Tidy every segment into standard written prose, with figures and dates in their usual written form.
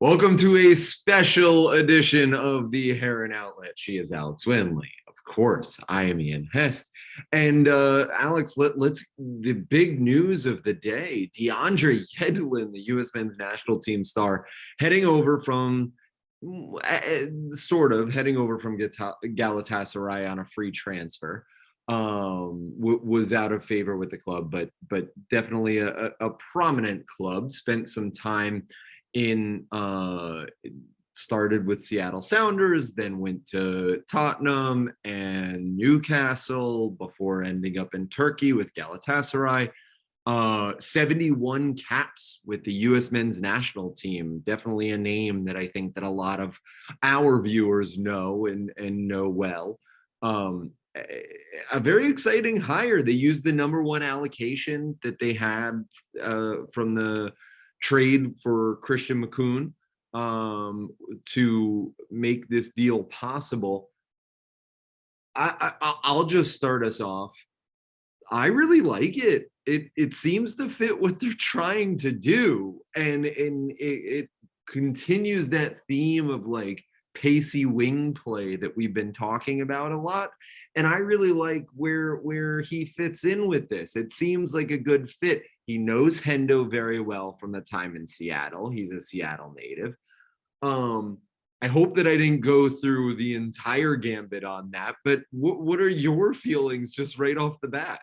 Welcome to a special edition of the Heron Outlet. She is Alex Winley. Of course, I am Ian Hest. And Alex, let's the big news of the day. DeAndre Yedlin, the U.S. men's national team star, heading over from Galatasaray on a free transfer. Was out of favor with the club, but definitely a prominent club. Spent some time in started with Seattle Sounders, then went to Tottenham and Newcastle before ending up in Turkey with Galatasaray. 71 caps with the U.S. men's national team. Definitely a name that I think that a lot of our viewers know and know well. A very exciting hire. They used the number one allocation that they had from the trade for Christian McCoon to make this deal possible. I'll just start us off. I really like it. It seems to fit what they're trying to do, and it continues that theme of like pacey wing play that we've been talking about a lot. And I really like where he fits in with this. It seems like a good fit. He knows Hendo very well from the time in Seattle. He's a Seattle native. I hope that I didn't go through the entire gambit on that, but what are your feelings just right off the bat?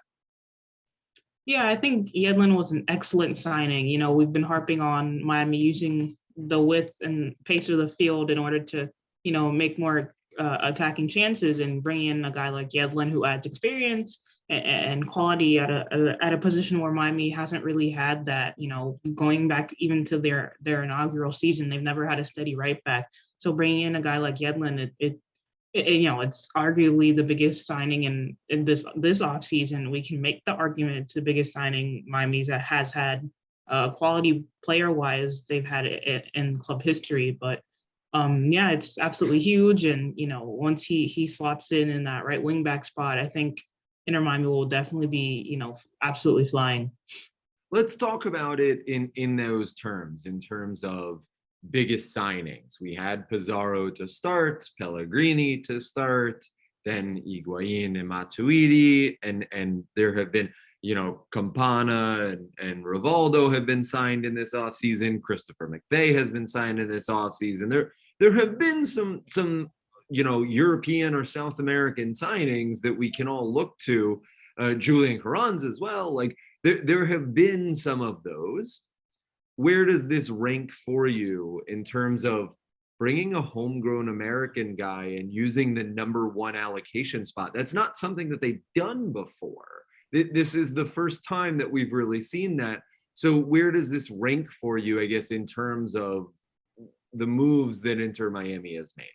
Yeah, I think Yedlin was an excellent signing. You know, we've been harping on Miami using the width and pace of the field in order to, make more attacking chances, and bring in a guy like Yedlin who adds experience and quality at a position where Miami hasn't really had that. Going back even to their inaugural season, they've never had a steady right back. So bringing in a guy like Yedlin, it's arguably the biggest signing in this offseason. We can make the argument it's the biggest signing Miami's that has had quality player wise they've had it in club history. But it's absolutely huge. And once he slots in that right wing back spot, I think Inter Miami will definitely be absolutely flying. Let's talk about it in those terms, in terms of biggest signings. We had Pizarro to start, Pellegrini to start, then Higuain and Matuidi, and there have been, Campana and Rivaldo have been signed in this offseason. Christopher McVey has been signed in this offseason. There have been some European or South American signings that we can all look to. Julian Carranza as well. Like there have been some of those. Where does this rank for you in terms of bringing a homegrown American guy and using the number one allocation spot? That's not something that they've done before. This is the first time that we've really seen that. So where does this rank for you, I guess, in terms of the moves that Inter Miami has made?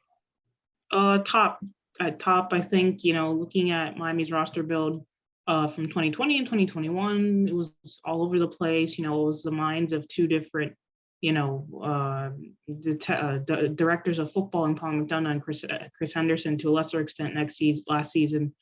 Top. At top, I think, looking at Miami's roster build, from 2020 and 2021, it was all over the place. It was the minds of two different, directors of football, and Paul McDonough and Chris Henderson to a lesser extent last season,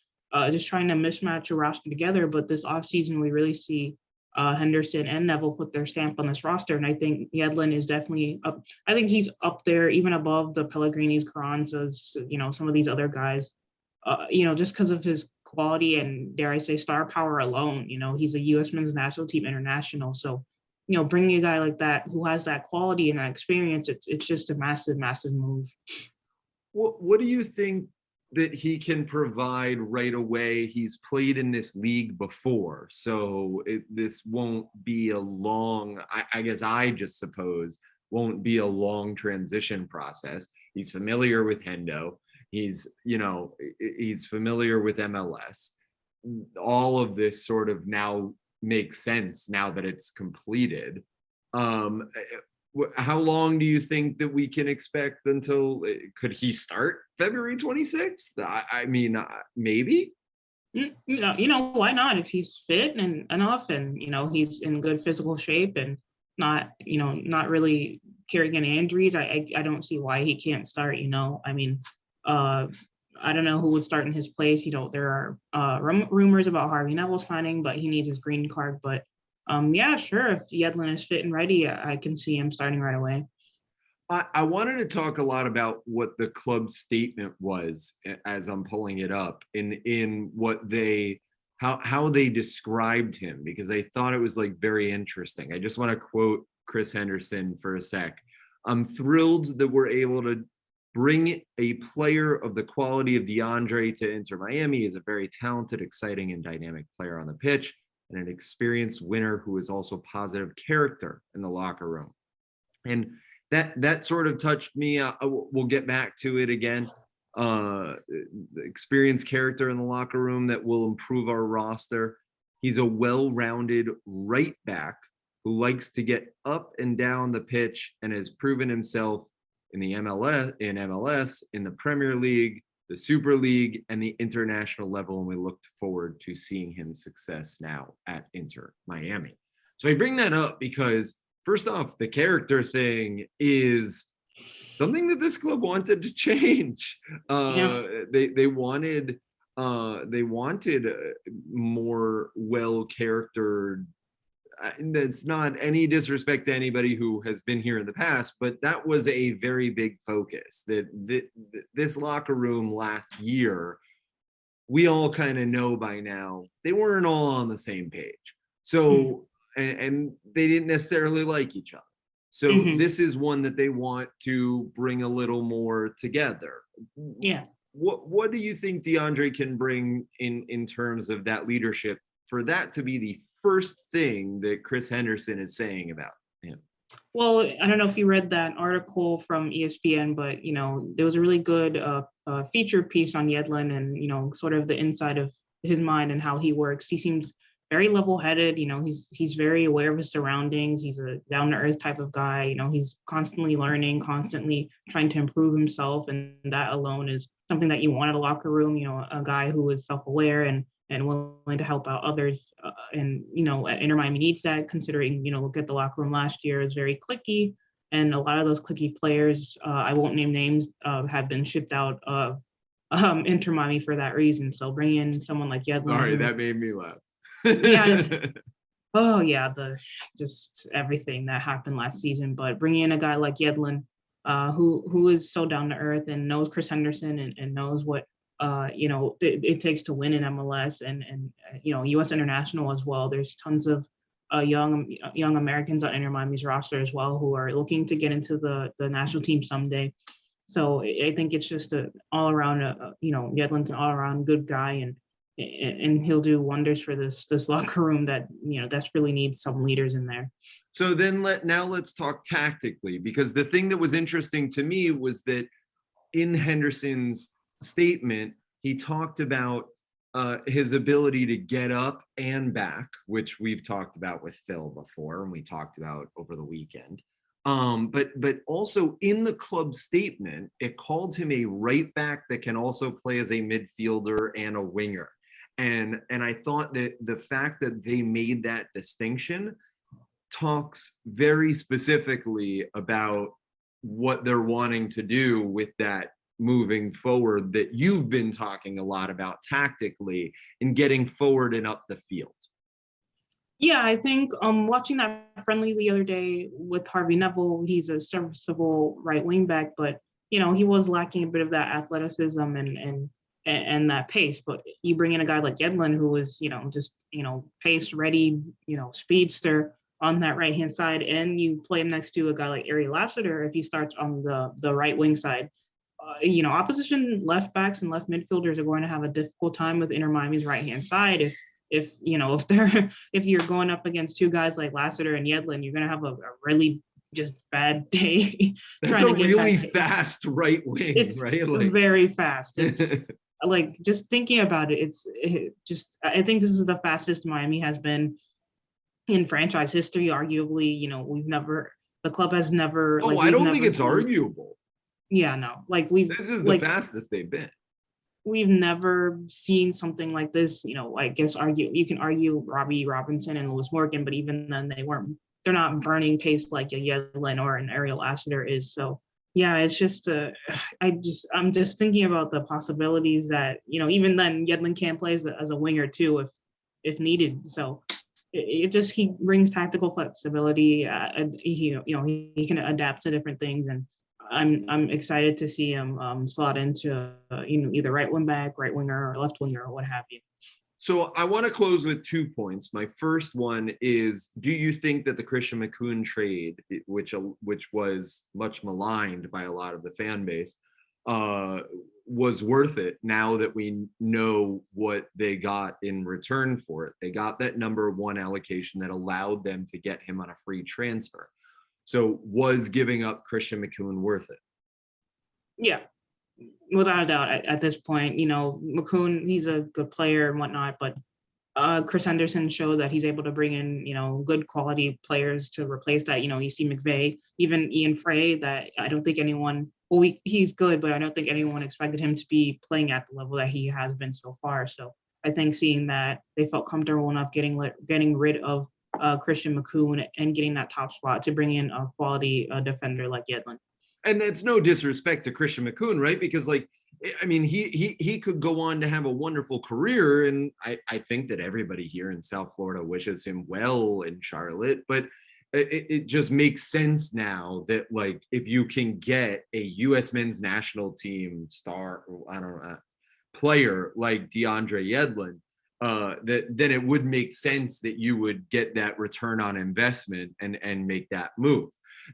just trying to mismatch a roster together. But this offseason, we really see Henderson and Neville put their stamp on this roster. And I think Yedlin is definitely up. I think he's up there, even above the Pellegrinis, Carranzas, some of these other guys, just because of his quality and, dare I say, star power alone. He's a U.S. men's national team international. So, bringing a guy like that who has that quality and that experience, it's just a massive, massive move. What do you think that he can provide right away? He's played in this league before, so this won't be a long, I guess I just suppose, won't be a long transition process. He's familiar with Hendo. He's familiar with MLS. All of this sort of now makes sense now that it's completed. How long do you think that we can expect until, could he start February 26th? I mean, maybe. Why not? If he's fit and enough, and he's in good physical shape and not really carrying any injuries, I don't see why he can't start. I mean, I don't know who would start in his place. There are rumors about Harvey Neville signing, but he needs his green card. But sure, if Yedlin is fit and ready, I can see him starting right away. I wanted to talk a lot about what the club statement was as I'm pulling it up in what they how they described him, because I thought it was like very interesting. I just want to quote Chris Henderson for a sec. I'm thrilled that we're able to bring a player of the quality of DeAndre to Inter Miami. He is a very talented, exciting, and dynamic player on the pitch, and an experienced winner who is also positive character in the locker room. And that sort of touched me. We'll get back to it again. Experienced character in the locker room that will improve our roster. He's a well-rounded right back who likes to get up and down the pitch and has proven himself in the MLS, in the Premier League, the Super League, and the international level. And we look forward to seeing his success now at Inter Miami. So I bring that up because, first off, the character thing is something that this club wanted to change. They wanted more well-charactered. That's not any disrespect to anybody who has been here in the past, but that was a very big focus. That this locker room last year, we all kind of know by now, they weren't all on the same page. So. And they didn't necessarily like each other. So this is one that they want to bring a little more together. Yeah. What do you think DeAndre can bring in terms of that leadership for that to be the first thing that Chris Henderson is saying about him? Well, I don't know if you read that article from ESPN, but, there was a really good feature piece on Yedlin and, sort of the inside of his mind and how he works. He seems very level-headed. He's very aware of his surroundings. He's a down-to-earth type of guy. He's constantly learning, constantly trying to improve himself, and that alone is something that you want in a locker room. A guy who is self-aware and willing to help out others. And Inter Miami needs that, considering look at the locker room last year, is very cliquey, and a lot of those cliquey players, I won't name names, have been shipped out of Inter Miami for that reason. So bring in someone like Yedlin. Sorry, that made me laugh. Just everything that happened last season. But bringing in a guy like Yedlin, who is so down to earth and knows Chris Henderson and knows what it takes to win in MLS and U.S. international as well. There's tons of young Americans on Inter Miami's roster as well who are looking to get into the national team someday. So I think it's just an all around, Yedlin's an all around good guy, and he'll do wonders for this locker room that desperately needs some leaders in there. So then let's talk tactically, because the thing that was interesting to me was that in Henderson's statement, he talked about his ability to get up and back, which we've talked about with Phil before, and we talked about over the weekend. But also in the club statement, it called him a right back that can also play as a midfielder and a winger. And I thought that the fact that they made that distinction talks very specifically about what they're wanting to do with that moving forward, that you've been talking a lot about tactically in getting forward and up the field. Yeah, I think watching that friendly the other day with Harvey Neville, he's a serviceable right wing back, but he was lacking a bit of that athleticism and that pace. But you bring in a guy like Yedlin, who is pace ready, speedster on that right hand side, and you play him next to a guy like Ariel Lassiter if he starts on the right wing side. Opposition left backs and left midfielders are going to have a difficult time with Inter Miami's right hand side if you're going up against two guys like Lassiter and Yedlin, you're going to have a really just bad day. That's a really fast right wing, it's right? Very fast. It's like, just thinking about it, I think this is the fastest Miami has been in franchise history, arguably. The club has never. I don't think it's arguable. Yeah, no. This is the fastest they've been. We've never seen something like this. I guess you can argue Robbie Robinson and Lewis Morgan, but even then they're not burning pace like a Yedlin or an Ariel Lassiter is. So yeah, it's just I'm just thinking about the possibilities that, even then Yedlin can play as a winger too, if needed. So he brings tactical flexibility. He can adapt to different things, and I'm excited to see him slot into either right wing back, right winger, or left winger, or what have you. So I want to close with 2 points. My first one is: do you think that the Christian McCoon trade, which was much maligned by a lot of the fan base, was worth it now that we know what they got in return for it? They got that number 1 allocation that allowed them to get him on a free transfer. So was giving up Christian McCoon worth it? Yeah, without a doubt. At this point, McCoon, he's a good player and whatnot, but Chris Henderson showed that he's able to bring in, good quality players to replace that. You see McVay, even Ian Frey, that I don't think anyone, he's good, but I don't think anyone expected him to be playing at the level that he has been so far. So I think seeing that they felt comfortable enough getting rid of Christian McCoon and getting that top spot to bring in a quality defender like Yedlin. And that's no disrespect to Christian McCoon, right? Because he could go on to have a wonderful career, and I think that everybody here in South Florida wishes him well in Charlotte. But it just makes sense now that if you can get a U.S. men's national team star, I don't know, player like DeAndre Yedlin, then it would make sense that you would get that return on investment and make that move.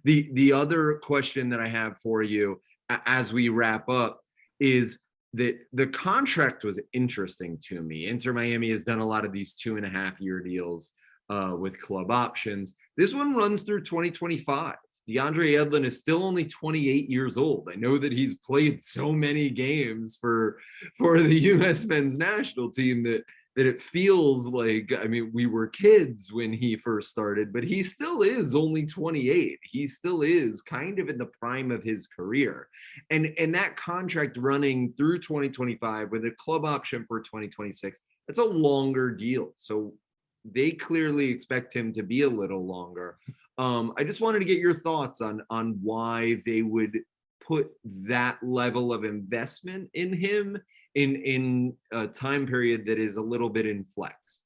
The other question that I have for you as we wrap up is that the contract was interesting to me. Inter Miami has done a lot of these 2.5-year deals with club options. This one runs through 2025. DeAndre Yedlin is still only 28 years old. I know that he's played so many games for the U.S. men's national team that it feels like, we were kids when he first started, but he still is only 28. He still is kind of in the prime of his career. And that contract running through 2025 with a club option for 2026, that's a longer deal. So they clearly expect him to be a little longer. I just wanted to get your thoughts on why they would put that level of investment in him in a time period that is a little bit in flex.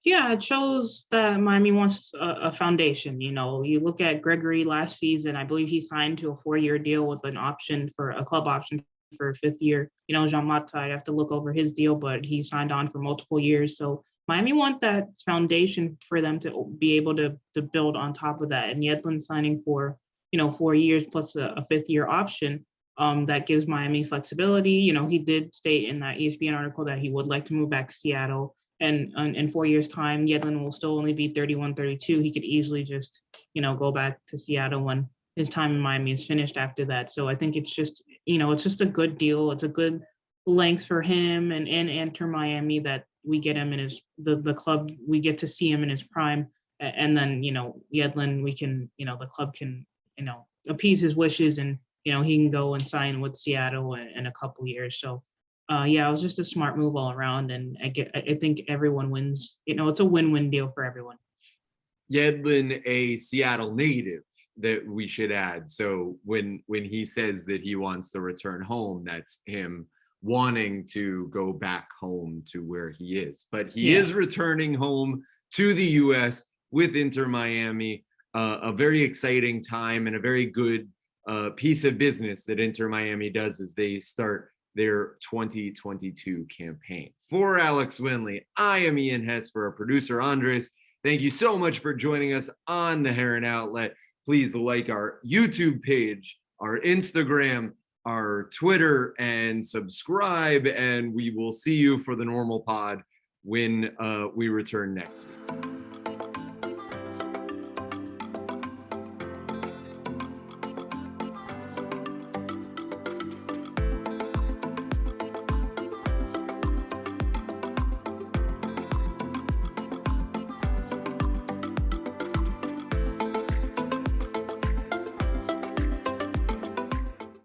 Yeah, it shows that Miami wants a foundation. You look at Gregory last season, I believe he signed to a 4-year deal with an option for a club option for a 5th year. Jean Mata, I'd have to look over his deal, but he signed on for multiple years. So Miami want that foundation for them to be able to build on top of that. And Yedlin signing for, 4 years plus a 5th year option, that gives Miami flexibility. He did state in that ESPN article that he would like to move back to Seattle. And in 4 years' time, Yedlin will still only be 31, 32. He could easily just, go back to Seattle when his time in Miami is finished after that. So I think it's just, it's just a good deal. It's a good length for him and Inter Miami that we get him in the club. We get to see him in his prime. And then, Yedlin, we can, the club can, appease his wishes and, he can go and sign with Seattle in a couple years. So, it was just a smart move all around. And I think everyone wins. It's a win-win deal for everyone. Yedlin, a Seattle native, that we should add. So when he says that he wants to return home, that's him wanting to go back home to where he is. But he is returning home to the U.S. with Inter Miami. A very exciting time and a very good piece of business that Inter Miami does as they start their 2022 campaign. For Alex Winley, I am Ian Hess. For our producer, Andres. Thank you so much for joining us on the Heron Outlet. Please like our YouTube page, our Instagram, our Twitter, and subscribe. And we will see you for the normal pod when we return next week.